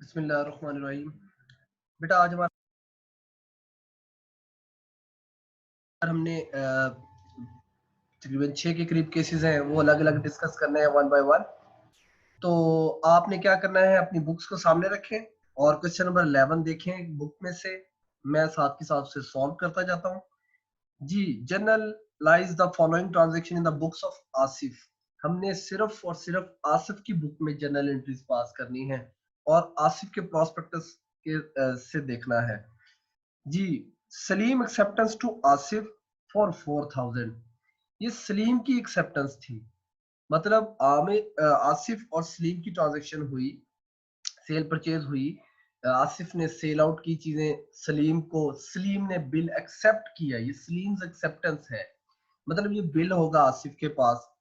बिस्मिल्लाहिर्रहमानिर्रहीम। बेटा आज हमारा हमने तकरीबन 6 के करीब केसेस हैं, वो अलग अलग डिस्कस करने हैं वन बाय वन। तो आपने क्या करना है, अपनी बुक्स को सामने रखें और क्वेश्चन नंबर 11 देखें बुक में से। मैं साथ के साथ उसे सॉल्व करता जाता हूँ जी। Generalise the following transaction in the books of Asif. हमने सिर्फ और सिर्फ आसिफ की बुक में जनरल एंट्रीज पास करनी है और आसिफ के प्रोस्पेक्टस के से देखना है जी। Salim acceptance to Asif for 4000। ये सलीम की एक्सेप्टेंस थी, मतलब आसिफ और सलीम की ट्रांजैक्शन हुई, सेल परचेज हुई। आसिफ ने सेल आउट की चीजें सलीम को, सलीम ने बिल एक्सेप्ट किया, ये सलीम्स एक्सेप्टेंस है। मतलब ये बिल होगा आसिफ के पास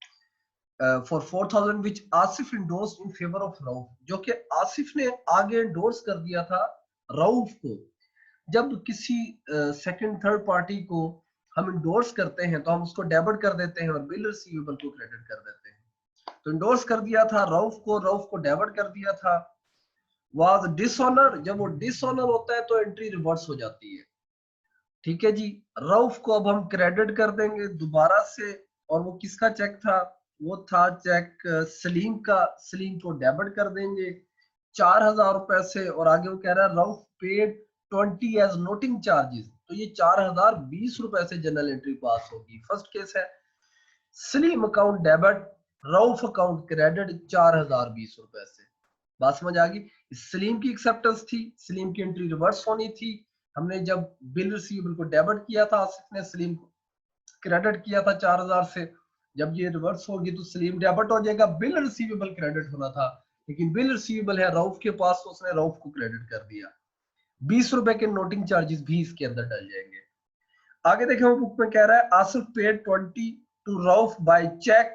for 4000 which Asif endorse in favour of Rauf, जो कि आसिफ ने आगे इंडोर्स कर दिया था रऊफ को। जब किसी सेकंड थर्ड पार्टी को हम इंडोर्स करते हैं तो हम उसको डेबिट कर देते हैं और बिल रिसीवेबल को क्रेडिट कर देते हैं। तो इंडोर्स कर दिया था रऊफ को डेबिट कर दिया था। वाज डिसऑनर, जब वो डिसऑनर होता है तो एंट्री रिवर्स हो जाती है। ठीक है जी। रऊफ को अब हम क्रेडिट कर देंगे दोबारा से, और वो किसका चेक था? वो था चेक सलीम का। सलीम को डेबिट कर देंगे 4000 रुपए से, और आगे वो कह रहा है Rauf paid 20 as noting charges. तो ये 4020 रुपए से जनरल एंट्री पास होगी। फर्स्ट केस है Salim account debit, Rauf account credit 4020 रुपए से। बात समझ आ गई? सलीम की एक्सेप्टेंस थी, सलीम की एंट्री रिवर्स होनी थी। हमने जब बिल रिसीवेबल को डेबिट किया था, आसिफ ने सलीम को क्रेडिट किया था 4000 से। जब ये रिवर्स होगी तो सलीम डेबिट हो जाएगा, बिल रिसीवेबल क्रेडिट होना था, लेकिन बिल रिसीवेबल है रऊफ के पास तो उसने रऊफ को क्रेडिट कर दिया। 20 रुपए के नोटिंग चार्जेस भी इसके अंदर डल जाएंगे। आगे देखें, वो बुक में कह रहा है Asif paid 20 to Rauf by cheque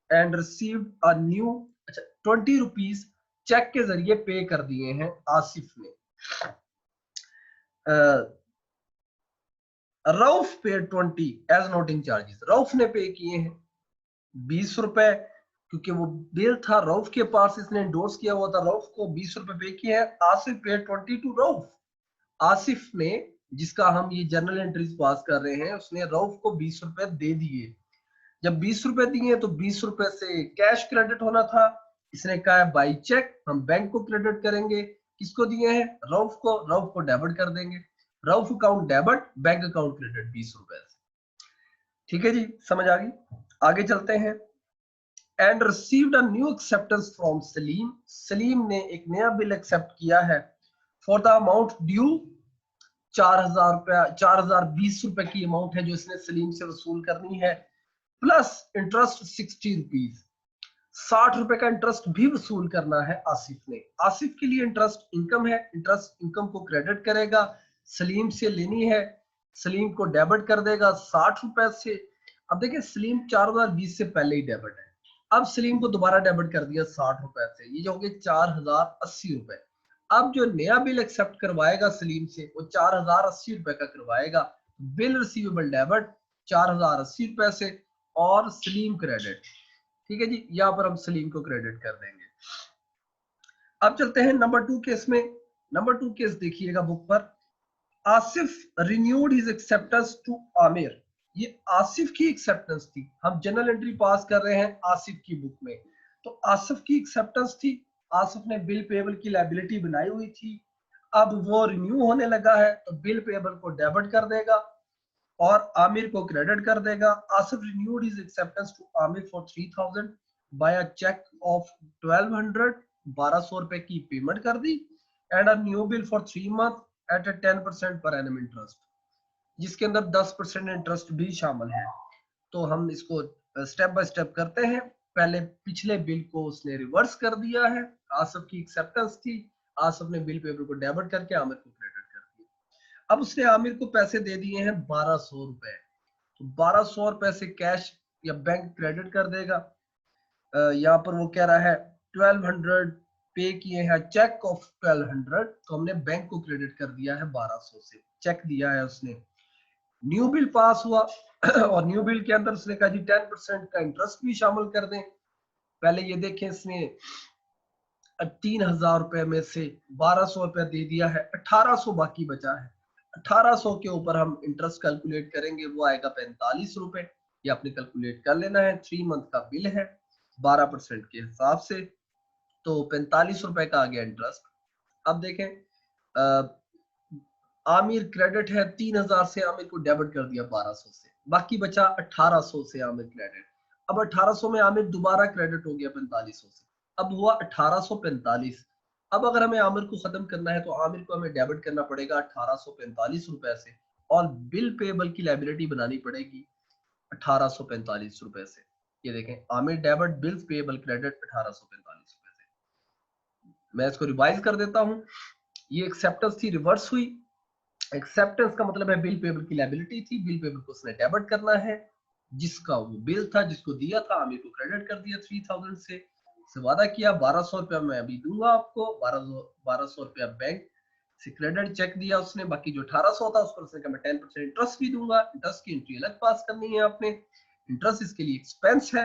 and received a new. अच्छा, 20 रुपीज चेक के जरिए पे कर दिए हैं आसिफ ने। रऊफ पे 20 एज नोटिंग चार्जेस, रऊफ ने पे किए हैं 20 रुपए, क्योंकि वो बिल था रऊफ के पास, इसने एंडोर्स किया हुआ था, रऊफ को 20 रुपए पे किए हैं। आसिफ पे 20 टू रऊफ। आसिफ ने, जिसका हम ये जर्नल एंट्रीज पास कर रहे हैं, उसने रऊफ को 20 रुपए दे दिए। जब 20 रुपए दिए तो 20 रुपए से कैश क्रेडिट होना था। इसने कहा है बाई चेक, हम बैंक को क्रेडिट करेंगे। किसको दिए हैं? रऊफ को। रऊफ को डेबिट कर देंगे, Rauf account debit, bank account credit 20 रुपए से। ठीक है जी, समझ आ गई? आगे चलते हैं। And received a new acceptance from Salim. Salim ने एक नया बिल एक्सेप्ट किया है फॉर द अमाउंट ड्यू 4000 रुपया, 4020 रुपए की अमाउंट है जो इसने सलीम से वसूल करनी है, प्लस इंटरेस्ट 60 रुपीज। 60 रुपए का इंटरेस्ट भी वसूल करना है आसिफ ने। आसिफ के लिए इंटरेस्ट इनकम है, इंटरेस्ट इनकम को क्रेडिट करेगा, सलीम से लेनी है, सलीम को डेबिट कर देगा 60 रुपए से। अब देखिए, सलीम 4020 से पहले ही डेबिट है, अब सलीम को दोबारा डेबिट कर दिया 60 रुपए से, ये जो हो गए 4080 रुपए। अब जो नया बिल एक्सेप्ट करवाएगा सलीम से, वो 4080 रुपए का करवाएगा। बिल रिसीवेबल डेबिट 4080 रुपए से, और सलीम क्रेडिट। ठीक है जी, यहाँ पर हम सलीम को क्रेडिट कर देंगे। अब चलते हैं नंबर 2 केस में। नंबर 2 केस देखिएगा बुक पर। Asif renewed his acceptance to Aamir. ये आसिफ की एक्सेप्टेंस थी, हम जनरल एंट्री पास कर रहे हैं आसिफ की बुक में। तो आसिफ की एक्सेप्टेंस थी, आसिफ ने बिल पेबल की लायबिलिटी बनाई हुई थी। अब वो रिन्यू होने लगा है तो बिल पेबल को डेबिट कर देगा और आमिर को क्रेडिट कर देगा। Asif renewed his acceptance to Aamir for 3000 by a cheque of 1200। 1200 रुपए की पेमेंट कर दी, and a new bill for 3 month at 10% per annum interest, जिसके अंदर 10% इंटरेस्ट भी शामिल है। तो हम इसको स्टेप बाय स्टेप करते हैं। पहले पिछले बिल को उसने रिवर्स कर दिया है, आसिफ की एक्सेप्टेंस थी, आसिफ ने बिल पेपर को डेबिट करके आमिर को क्रेडिट कर दिया। अब उसने आमिर को पैसे दे दिए हैं 1200 रुपए, तो 1200 रुपए से कैश या बैंक क्रेडिट कर देगा। यहाँ पर वो कह रहा है 1200 पे किए हैं, चेक ऑफ 1200, तो हमने बैंक को क्रेडिट कर दिया है 1200 से, चेक दिया है उसने। न्यू बिल पास हुआ और न्यू बिल के अंदर उसने कहा जी 10% का इंटरेस्ट भी शामिल कर दें। पहले ये देखें, इसने अब 3,000 रुपए में से 1,200 रुपया दे दिया है, 1,800 बाकी बचा है। 1,800 के ऊपर हम इंटरेस्ट कैलकुलेट करेंगे, वो आएगा 45 रुपए। ये आपने कैलकुलेट कर लेना है। 3 मंथ का बिल है 12% के हिसाब से, तो 45 रुपए का आ गया इंटरेस्ट। अब देखें, आमिर क्रेडिट है 3,000 से, आमिर को डेबिट कर दिया 1,200 से, बाकी बचा 1,800 से आमिर क्रेडिट। अब 1,800 में आमिर दोबारा क्रेडिट हो गया 4500 से, अब हुआ 1,845। अब अगर हमें आमिर को खत्म करना है तो आमिर को हमें डेबिट करना पड़ेगा 1,845 रुपए से, और बिल पेबल की लाइबिलिटी बनानी पड़ेगी 1,845 रुपए से। ये देखें, Aamir debit, bills payable credit 1,845 रुपए से। मैं इसको रिवाइज कर देता हूं। ये एक्सेप्टेंस थी, रिवर्स हुई। एक्सेप्टेंस का मतलब है बिल पेबल की लायबिलिटी थी, बिल पेबल को उसने डेबिट करना है, जिसका वो बिल था, जिसको दिया था, आमिर को क्रेडिट कर दिया 3,000 से वादा किया 1,200 रुपया मैं अभी दूंगा आपको, 1,200 रुपया बैंक से क्रेडिट चेक दिया उसने, बाकी जो 1,800 था उस पर उसने कहा मैं 10% इंटरेस्ट भी दूंगा। इंटरेस्ट की एंट्री अलग पास करनी है आपने। इंटरेस्ट इसके लिए एक्सपेंस है,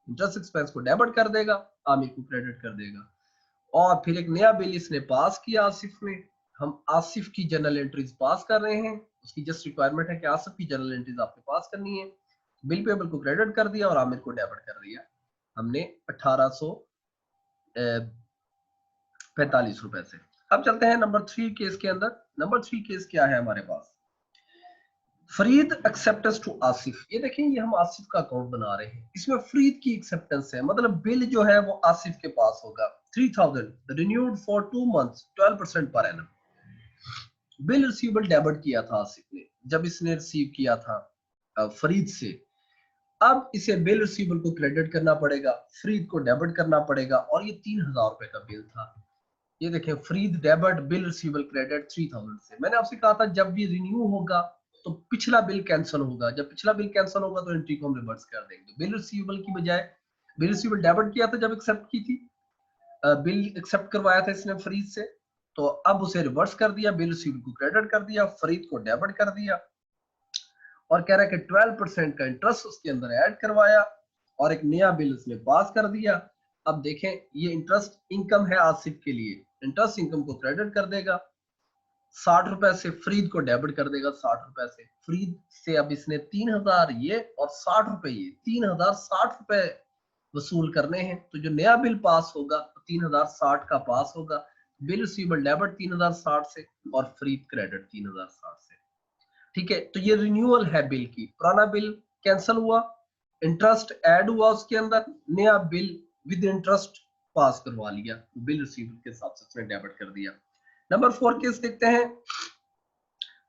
इंटरेस्ट एक्सपेंस को डेबिट कर देगा, आमिर को क्रेडिट कर देगा। और फिर एक नया बिल इसने पास किया आसिफ ने। हम आसिफ की जर्नल एंट्रीज पास कर रहे हैं, उसकी जस्ट रिक्वायरमेंट है कि आसिफ की जर्नल एंट्रीज आपको पास करनी है। बिल पेबल को क्रेडिट कर दिया और आमिर को डेबिट कर दिया हमने 1,845 रुपए से। अब चलते हैं नंबर 3 केस के अंदर। नंबर 3 केस क्या है हमारे पास? Farid acceptance to Asif. ये देखें, ये हम आसिफ का अकाउंट बना रहे हैं, इसमें फरीद की एक्सेप्टेंस है, मतलब बिल जो है वो आसिफ के पास होगा 3,000 renewed for 2 months 12% per annum. Bill receivable debit किया था आसिफ ने जब इसने रिसीव किया था फरीद से। अब इसे बिल रिसीवेबल को क्रेडिट करना पड़ेगा, फरीद को डेबिट करना पड़ेगा, और ये 3,000 रुपए का बिल था। ये देखें, Farid debit, bill receivable credit 3,000 से। मैंने आपसे कहा था जब भी रिन्यू होगा तो पिछला बिल कैंसिल होगा, जब पिछला बिल कैंसिल होगा तो एंट्री को हम रिवर्स कर देंगे। बिल रिसीवेबल की बजाय बिल रिसीवेबल डेबिट किया था जब एक्सेप्ट की थी, बिल एक्सेप्ट करवाया था इसने फरीद से, तो अब उसे रिवर्स कर दिया, बिल रिसीवेबल को क्रेडिट कर दिया, फरीद को डेबिट कर दिया, और कह रहा है कि 12% का इंटरेस्ट उसके अंदर ऐड करवाया, और एक नया बिल उसने पास कर दिया। अब देखें, ये इंटरेस्ट इनकम है आसिफ के लिए, इंटरेस्ट इनकम को क्रेडिट कर देगा 60 रुपए से, फरीद को डेबिट कर देगा 60 रुपए से। फरीद से अब इसने 3,000 ये और 60 रुपए ये, 3,060 रुपए वसूल करने हैं। तो जो नया बिल पास होगा 3,060 का पास होगा। बिल रिसीवेबल डेबिट 3,060 से और फरीद क्रेडिट 3,060 से। ठीक है, तो ये रिन्यूअल है बिल की। पुराना बिल कैंसिल हुआ, इंटरेस्ट ऐड हुआ उसके अंदर, नया बिल विद इंटरेस्ट पास करवा लिया, बिल रिसीवेबल के हिसाब से उसने डेबिट कर दिया। नंबर 4 केस देखते हैं,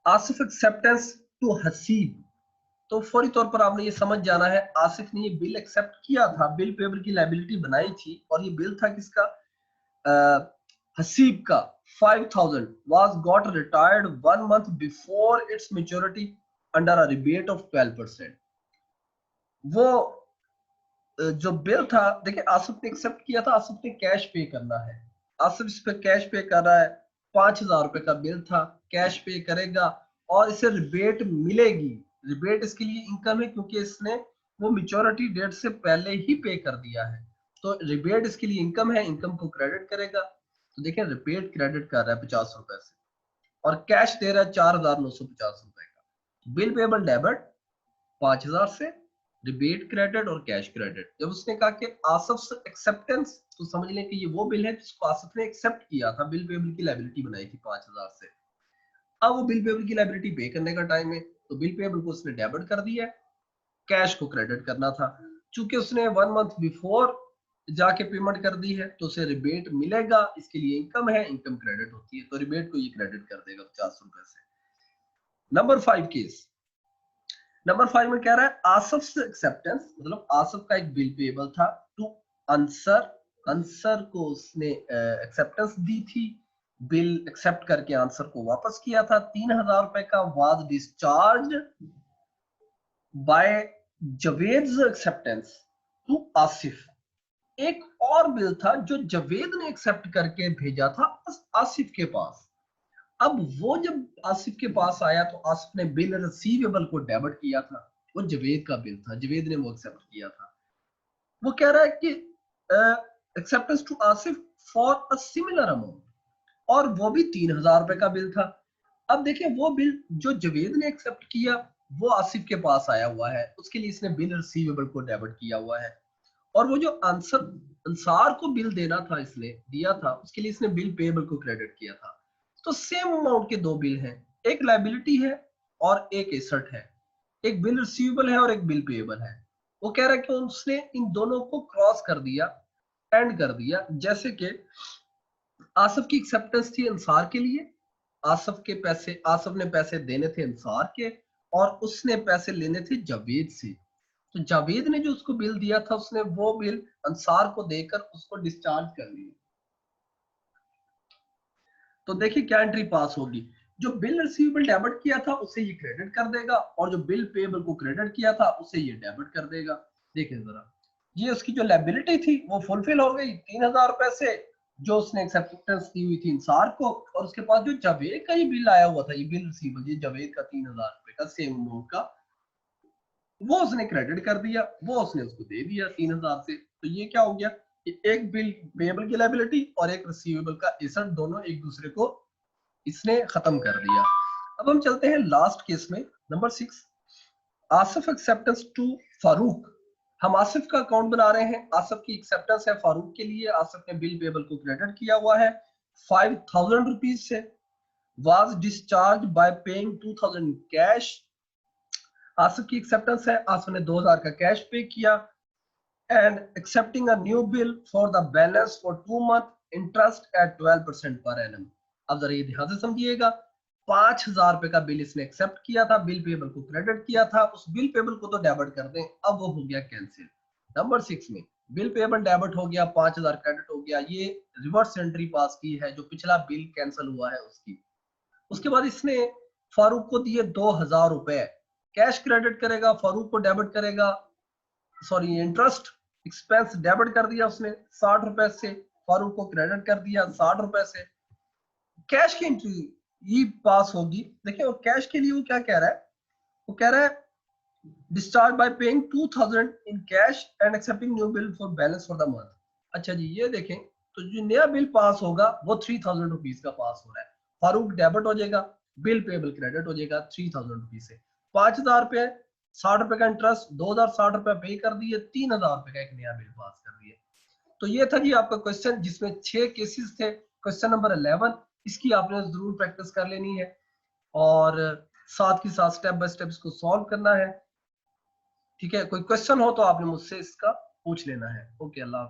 आसिफ एक्सेप्टेंस टू हसीब। तो फौरी तौर पर आपने ये समझ जाना है, आसिफ ने ये बिल एक्सेप्ट किया था, बिल पेबल की लायबिलिटी बनाई थी, और ये बिल था किसका? हसीब का। 5,000 was got retired 1 month before its maturity under a rebate of 12%। वो जो बिल था, देखिए आसिफ ने एक्सेप्ट किया था, आसिफ ने कैश पे करना है, आसिफ इस पे कैश पे कर रहा है। 5,000 रुपए का बिल था, कैश पे करेगा और इसे रिबेट मिलेगी। रिबेट इसके लिए इनकम है क्योंकि इसने वो मैच्योरिटी डेट से पहले ही पे कर दिया है, तो रिबेट इसके लिए इनकम है, इनकम को क्रेडिट करेगा। तो देखिए, रिबेट क्रेडिट कर रहा है 50 रुपए से, और कैश दे रहा है 4,950 रुपए का। बिल पेबल डेबिट 5,000 से, रिबेट क्रेडिट और कैश क्रेडिट। जब उसने कहा कि आसिफ एक्सेप्टेंस, तो समझ लें कि ये वो बिल है जिसको आसिफ ने एक्सेप्ट किया था, बिल पेबल की लायबिलिटी बनाई थी 5,000 से। अब वो बिल पेबल की लायबिलिटी पे करने का टाइम है, तो बिल पेबल को उसने डेबिट कर दिया, कैश को क्रेडिट करना था। चूंकि उसने 1 मंथ बिफोर जाके पेमेंट कर दी है तो उसे रिबेट मिलेगा, इसके लिए इनकम है, इनकम क्रेडिट होती है, तो रिबेट को ये क्रेडिट कर देगा 50 रुपए से। नंबर 5 केस, नंबर 5 में कह रहा है आसिफ एक्सेप्टेंस, मतलब आसिफ का एक बिल पेबल था टू आंसर, आंसर को उसने एक्सेप्टेंस दी थी, बिल एक्सेप्ट करके आंसर को वापस किया था 3,000 रुपए का, was discharge by Javed's acceptance to Asif. एक और बिल था जो जवेद ने एक्सेप्ट करके भेजा था आसिफ के पास। अब वो जब आसिफ के पास आया तो आसिफ ने बिल रिसीवेबल को डेबिट किया था, वो जवेद का बिल था, जवेद ने वो एक्सेप्ट किया था। वो कह रहा है कि acceptance to Asif for a similar amount, और वो भी 3000 रुपए का बिल था। अब देखिए वो बिल जो जावेद ने एक्सेप्ट किया वो आसिफ के पास आया हुआ है, उसके लिए इसने बिल रिसीवेबल को डेबिट किया हुआ है। और वो जो आंसर अंसार को बिल देना था, इसने दिया था, उसके लिए इसने बिल पेएबल को क्रेडिट किया था। तो सेम अमाउंट के दो बिल हैं, एक लायबिलिटी है और एक एसेट है, एक बिल रिसीवेबल है और एक बिल पेएबल है। वो कह रहा है कि उसने इन दोनों को क्रॉस कर दिया, एंड कर दिया। जैसे कि आसिफ की एक्सेप्टेंस थी अंसार के लिए, आसिफ ने पैसे देने थे अंसार के, और उसने पैसे लेने थे जावेद से। तो जावेद ने जो उसको बिल दिया था, उसने वो बिल अंसार को देकर उसको डिस्चार्ज कर लिया। तो देखिए क्या एंट्री पास होगी, जो बिल रिसीवेबल डेबिट किया था उसे ये क्रेडिट कर देगा, और जो बिल पेएबल को क्रेडिट किया था उसे ये डेबिट कर देगा। देखिए जरा, ये उसकी जो लायबिलिटी थी वो फुलफिल हो गई 3000 रुपए से, जो उसने एक्सेप्टेंस दी हुई थी इंसार को। और उसके पास जो जावेद का ये बिल आया हुआ था, ये बिल रिसीवेबल, ये जावेद का 3000 रुपए का सेम अमाउंट का, वो उसने क्रेडिट कर दिया, वो उसने उसको दे दिया 3000 से। तो ये क्या हो गया कि एक बिल पेएबल की लायबिलिटी और एक रिसीवेबल का एसेट, दोनों एक दूसरे को इसने खत्म कर दिया। अब हम चलते हैं लास्ट केस में, number 6, Asif acceptance to Farooq. हम आसिफ का अकाउंट बना रहे हैं, आसिफ की एक्सेप्टेंस है फारूक के लिए, आसिफ ने बिल पेएबल को क्रेडिट किया हुआ है 5000 रुपीज से, was discharge bye paying 2000 cash. Asif की एक्सेप्टेंस है, आसिफ ने 2000 का कैश पे किया, and accepting a new bill for the balance for 2 month interest eight 12% per annum. अब जरा ये ध्यान से समझिएगा, 5000 रुपए का बिल इसने एक्सेप्ट किया था, बिल पेबल को क्रेडिट किया था, उस बिल पेबल को तो डेबिट कर दें, अब वो हो गया कैंसिल। नंबर 6 में बिल पेबल डेबिट हो गया, 5000 क्रेडिट हो गया, ये रिवर्स एंट्री पास की है, जो पिछला बिल कैंसिल हुआ है उसकी। उसके बाद इसने फारूक को दिए 2000 रुपए, कैश क्रेडिट करेगा, फारूक को डेबिट करेगा, सॉरी इंटरेस्ट एक्सपेंस डेबिट कर दिया उसने 60 रुपए से, फारूक को क्रेडिट कर दिया 60 रुपए से। कैश की एंट्री ये पास होगी। देखिए वो कैश के लिए वो क्या कह रहा है, वो कह रहा है discharge by paying 2000 in cash and accepting new bill for balance for the month. अच्छा जी, ये देखें, तो जो नया बिल पास होगा वो 3000 रुपीज का पास हो रहा है, फारूक डेबिट हो जाएगा, बिल पेबल क्रेडिट हो जाएगा 3000 रुपीज से। 5000 रुपए 60 रुपए का इंटरेस्ट, 2060 रुपए पे कर दिए, 3000 रुपए का एक नया बिल पास कर दिए। तो ये था जी आपका क्वेश्चन, जिसमें 6 केसेस थे। क्वेश्चन नंबर 11, इसकी आपने जरूर प्रैक्टिस कर लेनी है, और साथ के साथ स्टेप बाय स्टेप इसको सॉल्व करना है। ठीक है, कोई क्वेश्चन हो तो आपने मुझसे इसका पूछ लेना है। ओके, अल्लाह।